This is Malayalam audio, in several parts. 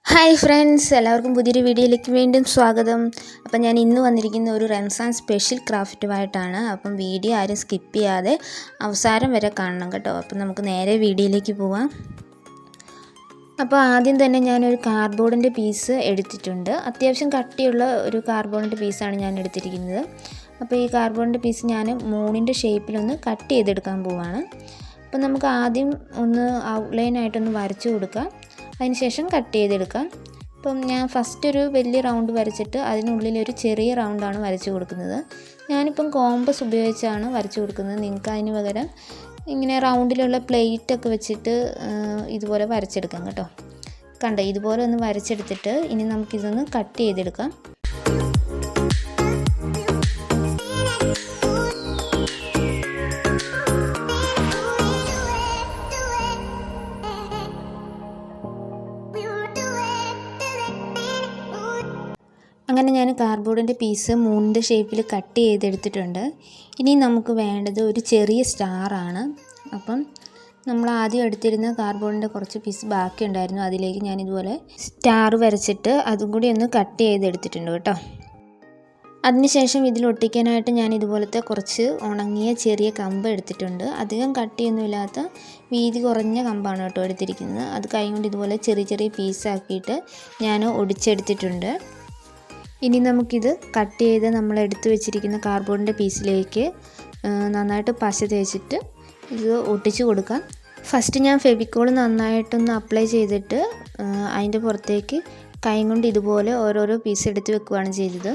ഹായ് ഫ്രണ്ട്സ്, എല്ലാവർക്കും പുതിയൊരു വീഡിയോയിലേക്ക് വീണ്ടും സ്വാഗതം. അപ്പം ഞാൻ ഇന്ന് വന്നിരിക്കുന്ന ഒരു റംസാൻ സ്പെഷ്യൽ ക്രാഫ്റ്റുമായിട്ടാണ്. അപ്പം വീഡിയോ ആരും സ്കിപ്പ് ചെയ്യാതെ അവസാനം വരെ കാണണം കേട്ടോ. അപ്പം നമുക്ക് നേരെ വീഡിയോയിലേക്ക് പോവാം. അപ്പോൾ ആദ്യം തന്നെ ഞാനൊരു കാർഡ്ബോർഡിൻ്റെ പീസ് എടുത്തിട്ടുണ്ട്. അത്യാവശ്യം കട്ടിയുള്ള ഒരു കാർഡ്ബോർഡിൻ്റെ പീസാണ് ഞാൻ എടുത്തിരിക്കുന്നത്. അപ്പോൾ ഈ കാർഡ്ബോർഡിൻ്റെ പീസ് ഞാൻ മൂണിൻ്റെ ഷേപ്പിലൊന്ന് കട്ട് ചെയ്തെടുക്കാൻ പോവാണ്. അപ്പം നമുക്ക് ആദ്യം ഒന്ന് ഔട്ട്ലൈനായിട്ടൊന്ന് വരച്ചു കൊടുക്കാം. അതിനുശേഷം കട്ട് ചെയ്തെടുക്കാം. ഇപ്പം ഞാൻ ഫസ്റ്റ് ഒരു വലിയ റൗണ്ട് വരച്ചിട്ട് അതിനുള്ളിലൊരു ചെറിയ റൗണ്ടാണ് വരച്ചു കൊടുക്കുന്നത്. ഞാനിപ്പം കോമ്പസ് ഉപയോഗിച്ചാണ് വരച്ചു കൊടുക്കുന്നത്. നിങ്ങൾക്ക് അതിന് പകരം ഇങ്ങനെ റൗണ്ടിലുള്ള പ്ലേറ്റൊക്കെ വെച്ചിട്ട് ഇതുപോലെ വരച്ചെടുക്കാം കേട്ടോ. കണ്ടോ, ഇതുപോലെ ഒന്ന് വരച്ചെടുത്തിട്ട് ഇനി നമുക്കിതൊന്ന് കട്ട് ചെയ്തെടുക്കാം. അങ്ങനെ ഞാൻ കാർഡ്ബോർഡിൻ്റെ പീസ് മൂണിൻ്റെ ഷേപ്പിൽ കട്ട് ചെയ്തെടുത്തിട്ടുണ്ട്. ഇനി നമുക്ക് വേണ്ടത് ഒരു ചെറിയ സ്റ്റാറാണ്. അപ്പം നമ്മൾ ആദ്യം എടുത്തിരുന്ന കാർഡ്ബോർഡിൻ്റെ കുറച്ച് പീസ് ബാക്കി ഉണ്ടായിരുന്നു. അതിലേക്ക് ഞാൻ ഇതുപോലെ സ്റ്റാർ വരച്ചിട്ട് അതും കൂടി ഒന്ന് കട്ട് ചെയ്തെടുത്തിട്ടുണ്ട് കേട്ടോ. അതിനുശേഷം ഇതിൽ ഒട്ടിക്കാനായിട്ട് ഞാൻ ഇതുപോലത്തെ കുറച്ച് ഉണങ്ങിയ ചെറിയ കമ്പ് എടുത്തിട്ടുണ്ട്. അധികം കട്ടിയൊന്നുമില്ലാത്ത വീതി കുറഞ്ഞ കമ്പാണ് കേട്ടോ എടുത്തിരിക്കുന്നത്. അത് കൈ കൊണ്ട് ഇതുപോലെ ചെറിയ ചെറിയ പീസാക്കിയിട്ട് ഞാൻ ഒടിച്ചെടുത്തിട്ടുണ്ട്. ഇനി നമുക്കിത് കട്ട് ചെയ്ത് നമ്മൾ എടുത്തു വെച്ചിരിക്കുന്ന കാർഡ്ബോർഡിൻ്റെ പീസിലേക്ക് നന്നായിട്ട് പശ തേച്ചിട്ട് ഇത് ഒട്ടിച്ചു കൊടുക്കാം. ഫസ്റ്റ് ഞാൻ ഫെവിക്കോൾ നന്നായിട്ടൊന്ന് അപ്ലൈ ചെയ്തിട്ട് അതിൻ്റെ പുറത്തേക്ക് കൈ കൊണ്ട് ഇതുപോലെ ഓരോരോ പീസ് എടുത്ത് വെക്കുകയാണ് ചെയ്തത്.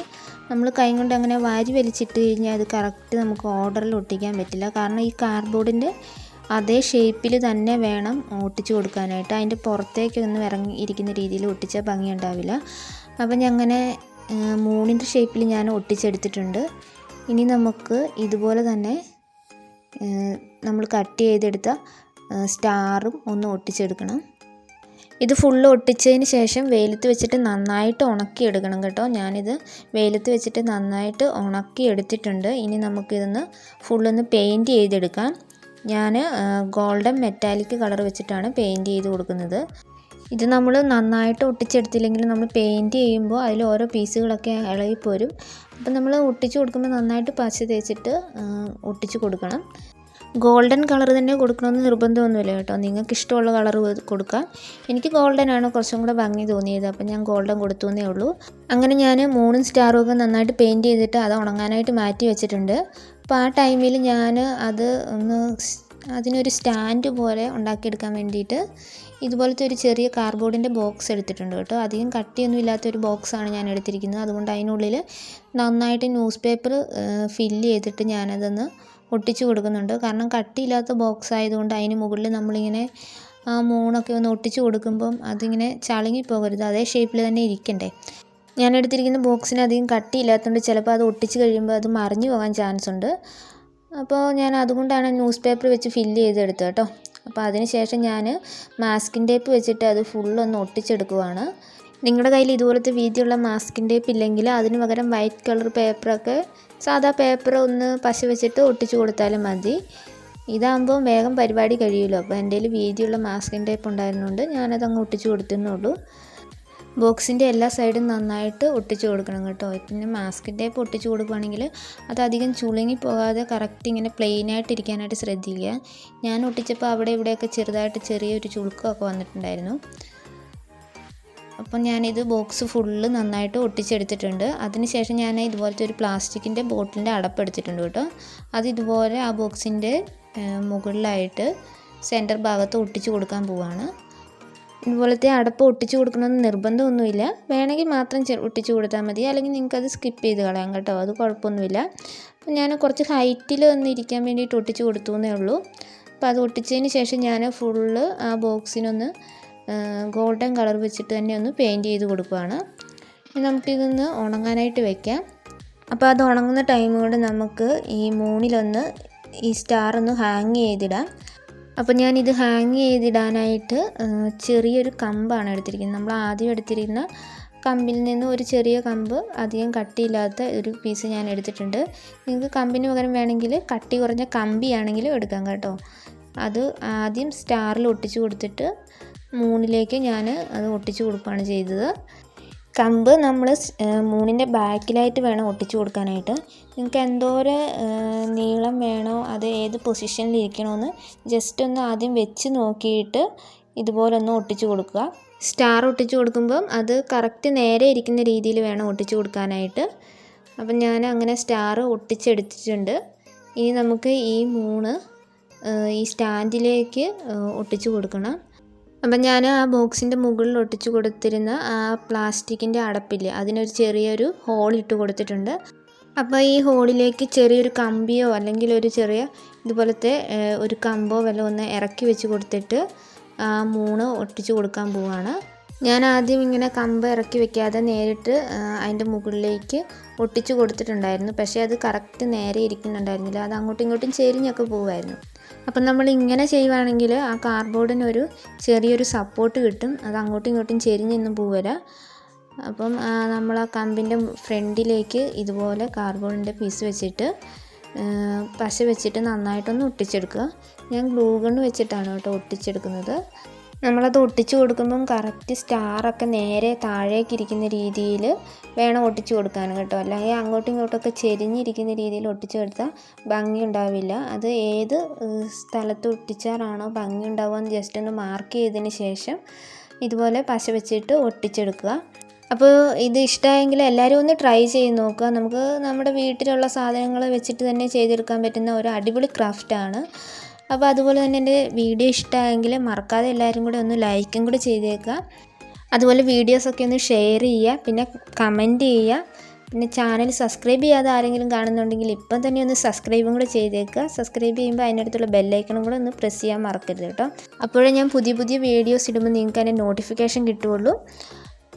നമ്മൾ കൈ കൊണ്ട് അങ്ങനെ വാരി വലിച്ചിട്ട് കഴിഞ്ഞാൽ അത് കറക്റ്റ് നമുക്ക് ഓർഡറിൽ ഒട്ടിക്കാൻ പറ്റില്ല. കാരണം ഈ കാർഡ്ബോർഡിൻ്റെ അതേ ഷേപ്പിൽ തന്നെ വേണം ഒട്ടിച്ചു കൊടുക്കാനായിട്ട്. അതിൻ്റെ പുറത്തേക്കൊന്നും ഇറങ്ങി ഇരിക്കുന്ന രീതിയിൽ ഒട്ടിച്ചാൽ ഭംഗി ഉണ്ടാവില്ല. അപ്പം ഞാൻ അങ്ങനെ മൂണിൻ്റെ ഷേപ്പിൽ ഞാൻ ഒട്ടിച്ചെടുത്തിട്ടുണ്ട്. ഇനി നമുക്ക് ഇതുപോലെ തന്നെ നമ്മൾ കട്ട് ചെയ്തെടുത്ത സ്റ്റാറും ഒന്ന് ഒട്ടിച്ചെടുക്കണം. ഇത് ഫുള്ള് ഒട്ടിച്ചതിന് ശേഷം വെയിലത്ത് വെച്ചിട്ട് നന്നായിട്ട് ഉണക്കിയെടുക്കണം കേട്ടോ. ഞാനിത് വെയിലത്ത് വെച്ചിട്ട് നന്നായിട്ട് ഉണക്കി എടുത്തിട്ടുണ്ട്. ഇനി നമുക്കിതൊന്ന് ഫുള്ളൊന്ന് പെയിൻറ്റ് ചെയ്തെടുക്കാം. ഞാൻ ഗോൾഡൻ മെറ്റാലിക് കളർ വെച്ചിട്ടാണ് പെയിൻറ്റ് ചെയ്ത് കൊടുക്കുന്നത്. ഇത് നമ്മൾ നന്നായിട്ട് ഒട്ടിച്ചെടുത്തില്ലെങ്കിൽ നമ്മൾ പെയിൻറ്റ് ചെയ്യുമ്പോൾ അതിൽ ഓരോ പീസുകളൊക്കെ ഇളകിപ്പോരും. അപ്പം നമ്മൾ ഒട്ടിച്ച് കൊടുക്കുമ്പോൾ നന്നായിട്ട് പശ തേച്ചിട്ട് ഒട്ടിച്ച് കൊടുക്കണം. ഗോൾഡൻ കളർ തന്നെ കൊടുക്കണമെന്ന് നിർബന്ധമൊന്നുമില്ല കേട്ടോ. നിങ്ങൾക്ക് ഇഷ്ടമുള്ള കളർ കൊടുക്കാം. എനിക്ക് ഗോൾഡനാണ് കുറച്ചും കൂടെ ഭംഗി തോന്നിയത്. അപ്പം ഞാൻ ഗോൾഡൻ കൊടുത്തു എന്നേ ഉള്ളൂ. അങ്ങനെ ഞാൻ മൂണും സ്റ്റാറും ഒക്കെ നന്നായിട്ട് പെയിൻറ്റ് ചെയ്തിട്ട് അത് ഉണങ്ങാനായിട്ട് മാറ്റി വെച്ചിട്ടുണ്ട്. അപ്പോൾ ആ ടൈമിൽ ഞാൻ അത് അതിനൊരു സ്റ്റാൻഡ് പോലെ ഉണ്ടാക്കിയെടുക്കാൻ വേണ്ടിയിട്ട് ഇതുപോലത്തെ ഒരു ചെറിയ കാർഡ്ബോർഡിൻ്റെ ബോക്സ് എടുത്തിട്ടുണ്ട് കേട്ടോ. അധികം കട്ടിയൊന്നും ഇല്ലാത്തൊരു ബോക്സാണ് ഞാൻ എടുത്തിരിക്കുന്നത്. അതുകൊണ്ട് അതിനുള്ളിൽ നന്നായിട്ട് ന്യൂസ് പേപ്പർ ഫില്ല് ചെയ്തിട്ട് ഞാനതൊന്ന് ഒട്ടിച്ച് കൊടുക്കുന്നുണ്ട്. കാരണം കട്ടിയില്ലാത്ത ബോക്സ് ആയതുകൊണ്ട് അതിന് മുകളിൽ നമ്മളിങ്ങനെ ആ മൂണൊക്കെ ഒന്ന് ഒട്ടിച്ച് കൊടുക്കുമ്പം അതിങ്ങനെ ചളുങ്ങിപ്പോകരുത്, അതേ ഷേപ്പിൽ തന്നെ ഇരിക്കണ്ടേ. ഞാൻ എടുത്തിരിക്കുന്ന ബോക്സിന് അധികം കട്ടിയില്ലാത്തതുകൊണ്ട് ചിലപ്പോൾ അത് ഒട്ടിച്ച് കഴിയുമ്പോൾ അത് മറിഞ്ഞു പോകാൻ ചാൻസ് ഉണ്ട്. അപ്പോൾ ഞാൻ അതുകൊണ്ടാണ് ന്യൂസ് പേപ്പർ വെച്ച് ഫില്ല് ചെയ്തെടുത്തത് കേട്ടോ. അപ്പോൾ അതിന് ശേഷം ഞാൻ മാസ്കിൻ ടേപ്പ് വെച്ചിട്ട് അത് ഫുള്ളൊന്ന് ഒട്ടിച്ചെടുക്കുവാണ്. നിങ്ങളുടെ കയ്യിൽ ഇതുപോലത്തെ വീതിയുള്ള മാസ്കിൻ ടേപ്പ് ഇല്ലെങ്കിൽ അതിന് പകരം വൈറ്റ് കളർ പേപ്പറൊക്കെ സാധാ പേപ്പർ ഒന്ന് പശ വെച്ചിട്ട് ഒട്ടിച്ച് കൊടുത്താലും മതി. ഇതാകുമ്പോൾ വേഗം പരിപാടി കഴിയുമല്ലോ. അപ്പോൾ എൻ്റെ കയ്യിൽ വീതിയുള്ള മാസ്കിൻ ടേപ്പ് ഉണ്ടായിരുന്നുകൊണ്ട് ഞാനതങ്ങ് ഒട്ടിച്ച് കൊടുത്തുന്നുള്ളൂ. ബോക്സിൻ്റെ എല്ലാ സൈഡും നന്നായിട്ട് ഒട്ടിച്ച് കൊടുക്കണം കേട്ടോ. പിന്നെ മാസ്കിൻ ടേപ്പ് ഒട്ടിച്ച് കൊടുക്കുകയാണെങ്കിൽ അതധികം ചുളുങ്ങി പോകാതെ കറക്റ്റ് ഇങ്ങനെ പ്ലെയിനായിട്ട് ഇരിക്കാനായിട്ട് ശ്രദ്ധിക്കുക. ഞാൻ ഒട്ടിച്ചപ്പോൾ അവിടെ ഇവിടെയൊക്കെ ചെറുതായിട്ട് ചെറിയൊരു ചുളുക്കമൊക്കെ വന്നിട്ടുണ്ടായിരുന്നു. അപ്പം ഞാനിത് ബോക്സ് ഫുള്ള് നന്നായിട്ട് ഒട്ടിച്ചെടുത്തിട്ടുണ്ട്. അതിനുശേഷം ഞാൻ ഇതുപോലത്തെ ഒരു പ്ലാസ്റ്റിക്കിൻ്റെ ബോട്ടിലിൻ്റെ അടപ്പെടുത്തിട്ടുണ്ട് കേട്ടോ. അത് ഇതുപോലെ ആ ബോക്സിൻ്റെ മുകളിലായിട്ട് സെൻറ്റർ ഭാഗത്ത് ഒട്ടിച്ച് കൊടുക്കാൻ പോവാണ്. ഇതുപോലത്തെ അടപ്പ് ഒട്ടിച്ച് കൊടുക്കണമെന്ന് നിർബന്ധമൊന്നുമില്ല. വേണമെങ്കിൽ മാത്രം ഒട്ടിച്ച് കൊടുത്താൽ മതി, അല്ലെങ്കിൽ നിങ്ങൾക്കത് സ്കിപ്പ് ചെയ്ത് കളയാം കേട്ടോ. അത് കുഴപ്പമൊന്നുമില്ല. അപ്പം ഞാൻ കുറച്ച് ഹൈറ്റിൽ ഒന്ന് ഇരിക്കാൻ വേണ്ടിയിട്ട് ഒട്ടിച്ച് കൊടുത്തു എന്നേ ഉള്ളൂ. അപ്പോൾ അത് ഒട്ടിച്ചതിന് ശേഷം ഞാൻ ഫുള്ള് ആ ബോക്സിനൊന്ന് ഗോൾഡൻ കളർ വെച്ചിട്ട് തന്നെ ഒന്ന് പെയിൻറ്റ് ചെയ്ത് കൊടുക്കുകയാണ്. നമുക്കിതൊന്ന് ഉണങ്ങാനായിട്ട് വെക്കാം. അപ്പോൾ അത് ഉണങ്ങുന്ന ടൈം കൊണ്ട് നമുക്ക് ഈ മൂണിലൊന്ന് ഈ സ്റ്റാർ ഒന്ന് ഹാങ് ചെയ്തിടാം. അപ്പോൾ ഞാനിത് ഹാങ് ചെയ്തിടാനായിട്ട് ചെറിയൊരു കമ്പാണ് എടുത്തിരിക്കുന്നത്. നമ്മൾ ആദ്യം എടുത്തിരിക്കുന്ന കമ്പിൽ നിന്ന് ഒരു ചെറിയ കമ്പ്, അധികം കട്ടിയില്ലാത്ത ഒരു പീസ് ഞാൻ എടുത്തിട്ടുണ്ട്. നിങ്ങൾക്ക് കമ്പിന് പകരം വേണമെങ്കിൽ കട്ടി കുറഞ്ഞ കമ്പിയാണെങ്കിലും എടുക്കാം കേട്ടോ. അത് ആദ്യം സ്റ്റാറിൽ ഒട്ടിച്ച് കൊടുത്തിട്ട് മൂണിലേക്ക് ഞാൻ അത് ഒട്ടിച്ചു കൊടുക്കുകയാണ് ചെയ്തത്. കമ്പ് നമ്മൾ മൂണിൻ്റെ ബാക്കിലായിട്ട് വേണം ഒട്ടിച്ചു കൊടുക്കാനായിട്ട്. നിങ്ങൾക്ക് എന്തോരം നീളം വേണോ അത് ഏത് പൊസിഷനിൽ ഇരിക്കണമെന്ന് ജസ്റ്റ് ഒന്ന് ആദ്യം വെച്ച് നോക്കിയിട്ട് ഇതുപോലെ ഒന്ന് ഒട്ടിച്ചു കൊടുക്കുക. സ്റ്റാർ ഒട്ടിച്ചു കൊടുക്കുമ്പം അത് കറക്റ്റ് നേരെ ഇരിക്കുന്ന രീതിയിൽ വേണം ഒട്ടിച്ചു കൊടുക്കാനായിട്ട്. അപ്പം ഞാൻ അങ്ങനെ സ്റ്റാർ ഒട്ടിച്ചെടുത്തിട്ടുണ്ട്. ഇനി നമുക്ക് ഈ മൂണ് ഈ സ്റ്റാൻഡിലേക്ക് ഒട്ടിച്ചു കൊടുക്കണം. അപ്പം ഞാൻ ആ ബോക്സിൻ്റെ മുകളിൽ ഒട്ടിച്ചു കൊടുത്തിരുന്ന ആ പ്ലാസ്റ്റിക്കിൻ്റെ അടപ്പില്ലേ, അതിനൊരു ചെറിയൊരു ഹോൾ ഇട്ട് കൊടുത്തിട്ടുണ്ട്. അപ്പോൾ ഈ ഹോളിലേക്ക് ചെറിയൊരു കമ്പിയോ അല്ലെങ്കിൽ ഒരു ചെറിയ ഇതുപോലത്തെ ഒരു കമ്പോ വല്ലതും ഒന്ന് ഇറക്കി വെച്ച് കൊടുത്തിട്ട് ആ മൂണ് ഒട്ടിച്ചു കൊടുക്കാൻ പോവുകയാണ്. ഞാൻ ആദ്യം ഇങ്ങനെ കമ്പ് ഇറക്കി വെക്കാതെ നേരിട്ട് അതിൻ്റെ മുകളിലേക്ക് ഒട്ടിച്ചു കൊടുത്തിട്ടുണ്ടായിരുന്നു. പക്ഷേ അത് കറക്റ്റ് നേരെ ഇരിക്കുന്നുണ്ടായിരുന്നില്ല, അത് അങ്ങോട്ടും ഇങ്ങോട്ടും ചെരിഞ്ഞൊക്കെ പോവുമായിരുന്നു. അപ്പം നമ്മൾ ഇങ്ങനെ ചെയ്യുവാണെങ്കിൽ ആ കാർഡ്ബോർഡിനൊരു ചെറിയൊരു സപ്പോർട്ട് കിട്ടും, അത് അങ്ങോട്ടും ഇങ്ങോട്ടും ചെരിഞ്ഞൊന്നും പോവില്ല. അപ്പം നമ്മൾ ആ കമ്പിൻ്റെ ഫ്രണ്ടിലേക്ക് ഇതുപോലെ കാർഡ്ബോർഡിൻ്റെ പീസ് വെച്ചിട്ട് പശ വെച്ചിട്ട് നന്നായിട്ടൊന്ന് ഒട്ടിച്ചെടുക്കുക. ഞാൻ ഗ്ലൂ ഗൺ വെച്ചിട്ടാണ് കേട്ടോ ഒട്ടിച്ചെടുക്കുന്നത്. നമ്മളത് ഒട്ടിച്ചു കൊടുക്കുമ്പം കറക്റ്റ് സ്റ്റാറൊക്കെ നേരെ താഴേക്ക് ഇരിക്കുന്ന രീതിയിൽ വേണം ഒട്ടിച്ചു കൊടുക്കാൻ കേട്ടോ. അല്ലെങ്കിൽ അങ്ങോട്ടും ഇങ്ങോട്ടൊക്കെ ചെരിഞ്ഞിരിക്കുന്ന രീതിയിൽ ഒട്ടിച്ചു കൊടുത്താൽ ഭംഗി ഉണ്ടാവില്ല. അത് ഏത് സ്ഥലത്ത് ഒട്ടിച്ചാലാണോ ഭംഗി ഉണ്ടാവുക എന്ന് ജസ്റ്റ് ഒന്ന് മാർക്ക് ചെയ്തതിന് ശേഷം ഇതുപോലെ പശ വെച്ചിട്ട് ഒട്ടിച്ചെടുക്കുക. അപ്പോൾ ഇത് ഇഷ്ടമായെങ്കിൽ എല്ലാവരും ഒന്ന് ട്രൈ ചെയ്ത് നോക്കുക. നമുക്ക് നമ്മുടെ വീട്ടിലുള്ള സാധനങ്ങൾ വെച്ചിട്ട് തന്നെ ചെയ്തെടുക്കാൻ പറ്റുന്ന ഒരു അടിപൊളി ക്രാഫ്റ്റാണ്. അപ്പോൾ അതുപോലെ തന്നെ എൻ്റെ വീഡിയോ ഇഷ്ടമായെങ്കിൽ മറക്കാതെ എല്ലാവരും കൂടെ ഒന്ന് ലൈക്കും കൂടെ ചെയ്തേക്കുക. അതുപോലെ വീഡിയോസൊക്കെ ഒന്ന് ഷെയർ ചെയ്യുക, പിന്നെ കമൻറ്റ് ചെയ്യുക. പിന്നെ ചാനൽ സബ്സ്ക്രൈബ് ചെയ്യാതെ ആരെങ്കിലും കാണുന്നുണ്ടെങ്കിൽ ഇപ്പം തന്നെ ഒന്ന് സബ്സ്ക്രൈബും കൂടെ ചെയ്തേക്കുക. സബ്സ്ക്രൈബ് ചെയ്യുമ്പോൾ അതിനടുത്തുള്ള ബെല്ലൈക്കണും കൂടെ ഒന്ന് പ്രസ് ചെയ്യാൻ മറക്കരുത് കേട്ടോ. അപ്പോഴേ ഞാൻ പുതിയ പുതിയ വീഡിയോസ് ഇടുമ്പോൾ നിങ്ങൾക്ക് അതിൻ്റെ നോട്ടിഫിക്കേഷൻ കിട്ടുകയുള്ളൂ.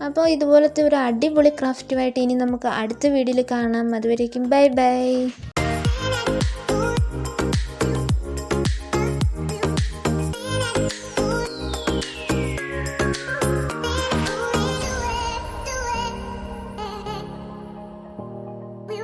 അപ്പോൾ ഇതുപോലത്തെ ഒരു അടിപൊളി ക്രാഫ്റ്റുമായിട്ട് ഇനി നമുക്ക് അടുത്ത വീഡിയോയിൽ കാണാം. അതുവരേക്കും ബൈ ബൈ.